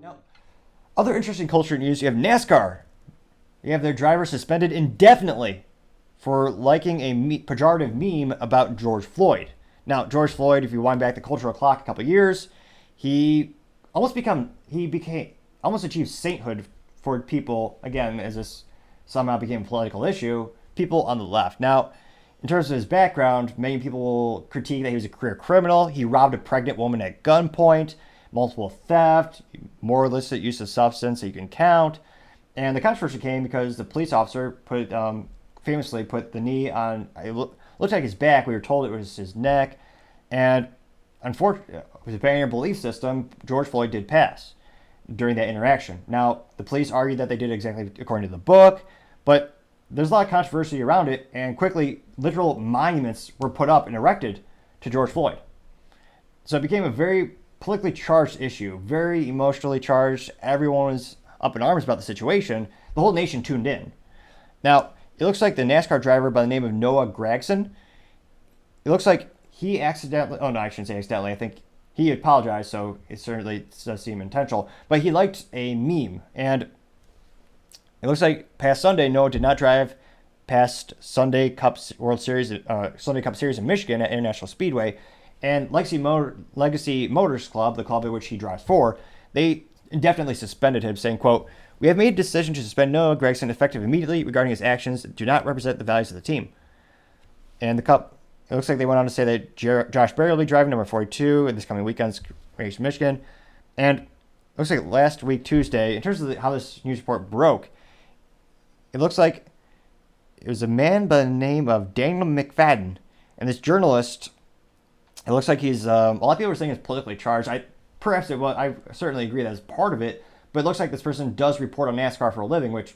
Now, other interesting culture news, you have NASCAR. You have their driver suspended indefinitely for liking a pejorative meme about George Floyd. Now, George Floyd, if you wind back the cultural clock a couple of years, he became almost achieved sainthood for people, again, as this somehow became a political issue, people on the left. Now, in terms of his background, many people will critique that he was a career criminal. He robbed a pregnant woman at gunpoint, multiple theft, more illicit use of substance that you can count. And the controversy came because the police officer famously put the knee on, it looked like his back. We were told it was his neck. And unfortunately, depending on your belief system, George Floyd did pass during that interaction. Now, the police argued that they did exactly according to the book, but there's a lot of controversy around it, and quickly, literal monuments were put up and erected to George Floyd. So it became a very politically charged issue, very emotionally charged. Everyone was up in arms about the situation. The whole nation tuned in. Now, it looks like the NASCAR driver by the name of Noah Gragson, it looks like he accidentally, oh no, I shouldn't say accidentally, I think he apologized, so it certainly does seem intentional, but he liked a meme, and it looks like past Sunday, Noah did not drive past Sunday Cup Series in Michigan at International Speedway, and Legacy Motors Club, the club at which he drives for, they indefinitely suspended him, saying, quote, "We have made a decision to suspend Noah Gragson effective immediately regarding his actions that do not represent the values of the team." And the Cup, it looks like they went on to say that Josh Berry will be driving number 42 in this coming weekend's race in Michigan. And it looks like last week, Tuesday, in terms of how this news report broke, it looks like it was a man by the name of Daniel McFadden. And this journalist, it looks like he's, a lot of people are saying it's politically charged. I certainly agree that's part of it. But it looks like this person does report on NASCAR for a living, which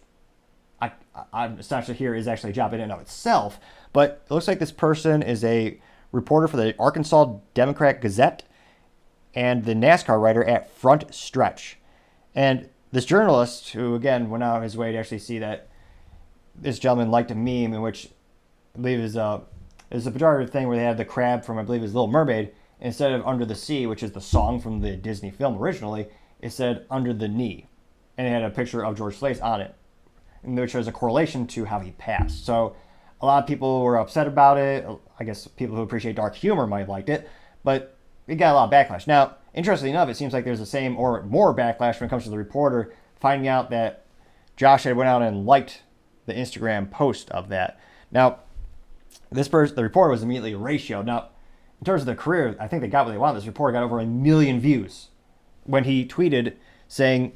I'm astonished to hear is actually a job in and of itself. But it looks like this person is a reporter for the Arkansas Democrat Gazette and the NASCAR writer at Front Stretch. And this journalist, who again went out of his way to actually see that this gentleman liked a meme in which I believe is a pejorative thing where they had the crab from, I believe, his Little Mermaid. Instead of Under the Sea, which is the song from the Disney film originally, it said Under the Knee. And it had a picture of George Floyd on it, which shows a correlation to how he passed. So a lot of people were upset about it. I guess people who appreciate dark humor might have liked it, but it got a lot of backlash. Now, interestingly enough, it seems like there's the same or more backlash when it comes to the reporter finding out that Josh had went out and liked the Instagram post of that. Now, the reporter was immediately ratioed. Now, in terms of their career, I think they got what they wanted. This reporter got over 1 million views when he tweeted saying,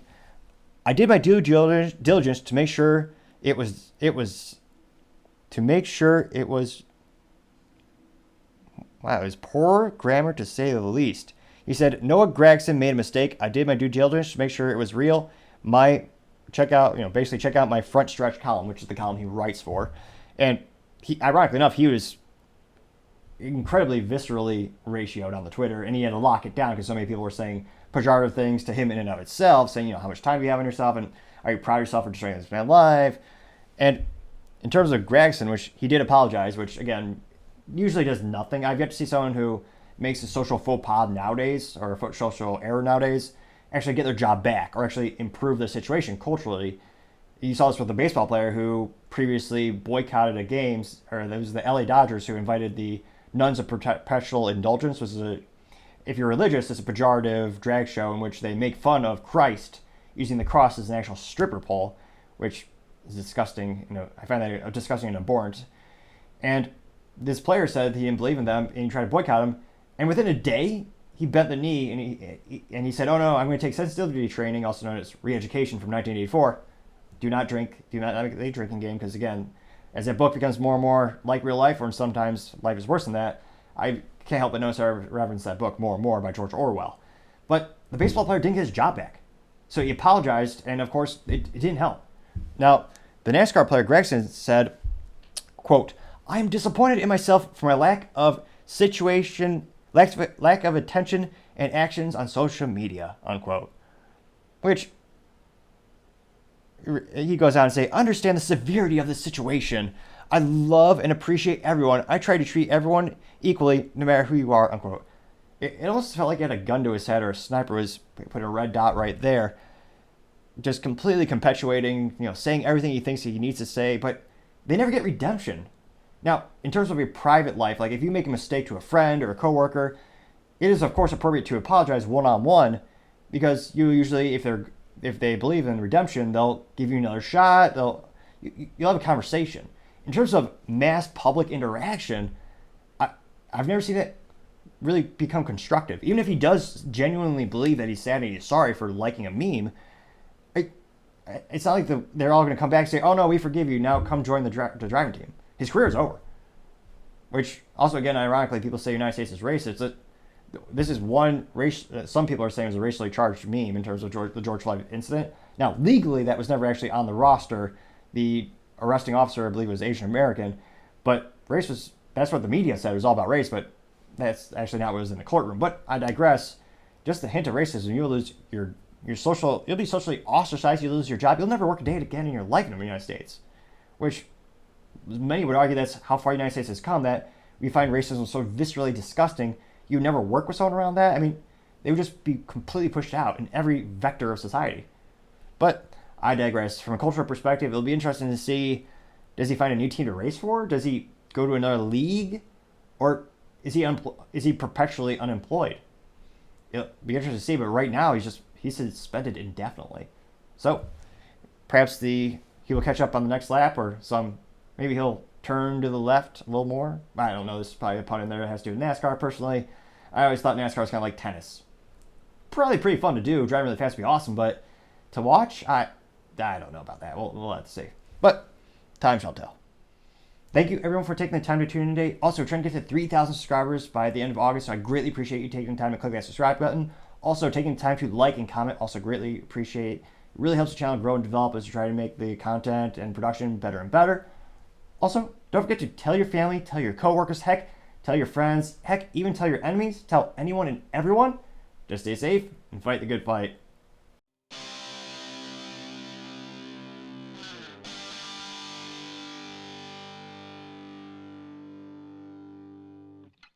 "I did my due diligence to make sure it was wow, it was poor grammar to say the least." He said, "Noah Gragson made a mistake. I did my due diligence to make sure it was real. Check out my Front Stretch column," which is the column he writes for. And he, ironically enough, he was incredibly viscerally ratioed on the Twitter, and he had to lock it down because so many people were saying pejorative things to him in and of itself, saying, how much time do you have on yourself, and are you proud of yourself for destroying this man's life? And in terms of Gragson, which he did apologize, which again usually does nothing. I've yet to see someone who makes a social faux pas nowadays, or a social error nowadays, actually get their job back or actually improve their situation culturally. You saw this with a baseball player who previously boycotted a games, or it was the LA Dodgers who invited the Nuns of Perpetual Indulgence, which is if you're religious, it's a pejorative drag show in which they make fun of Christ using the cross as an actual stripper pole, which is disgusting. I find that disgusting and abhorrent. And this player said he didn't believe in them, and he tried to boycott them. And within a day, he bent the knee, and he said, "Oh no, I'm going to take sensitivity training, also known as re-education from 1984. Do not drink. Do not make a drinking game." Because again, as that book becomes more and more like real life, or sometimes life is worse than that, I can't help but notice I reference that book more and more by George Orwell. But the baseball player didn't get his job back. So he apologized, and of course, it didn't help. Now, the NASCAR player Gragson said, quote, "I am disappointed in myself for my lack of attention and actions on social media," unquote. Which, he goes on to say, "Understand the severity of the situation. I love and appreciate everyone. I try to treat everyone equally, no matter who you are," unquote. It almost felt like he had a gun to his head, or a sniper was put a red dot right there. just completely perpetuating, saying everything he thinks he needs to say, but they never get redemption. Now, in terms of your private life, like if you make a mistake to a friend or a coworker, it is of course appropriate to apologize one-on-one, because you usually, if they believe in redemption, they'll give you another shot. You'll have a conversation. In terms of mass public interaction, I've never seen it really become constructive. Even if he does genuinely believe that he's sad and he's sorry for liking a meme, it's not like they're all going to come back and say, "Oh no, we forgive you. Now come join the driving team." His career is over. Which also, again, ironically, people say the United States is racist. This is one race. Some people are saying it was a racially charged meme in terms of the George Floyd incident. Now, legally, that was never actually on the roster. The arresting officer, I believe, was Asian American, but race was. That's what the media said. It was all about race, but that's actually not what was in the courtroom. But I digress. Just a hint of racism, you'll lose your social. You'll be socially ostracized. You'll lose your job. You'll never work a day again in your life in the United States, which many would argue that's how far the United States has come. That we find racism so viscerally disgusting. You never work with someone around that. I mean, they would just be completely pushed out in every vector of society. But I digress. From a cultural perspective, it'll be interesting to see, does he find a new team to race for? Does he go to another league? Or is he perpetually unemployed? It'll be interesting to see, but right now he's suspended indefinitely. So perhaps he will catch up on the next lap, or maybe he'll turn to the left a little more. I don't know. This is probably a pun in there that has to do with NASCAR. Personally, I always thought NASCAR was kind of like tennis. Probably pretty fun to do. Driving really fast would be awesome, but to watch, I don't know about that. We'll have to see. But time shall tell. Thank you, everyone, for taking the time to tune in today. Also, we're trying to get to 3,000 subscribers by the end of August, so I greatly appreciate you taking the time to click that subscribe button. Also, taking the time to like and comment, also greatly appreciate. It really helps the channel grow and develop as we try to make the content and production better and better. Also, don't forget to tell your family, tell your coworkers, heck, tell your friends, heck, even tell your enemies, tell anyone and everyone. Just stay safe and fight the good fight.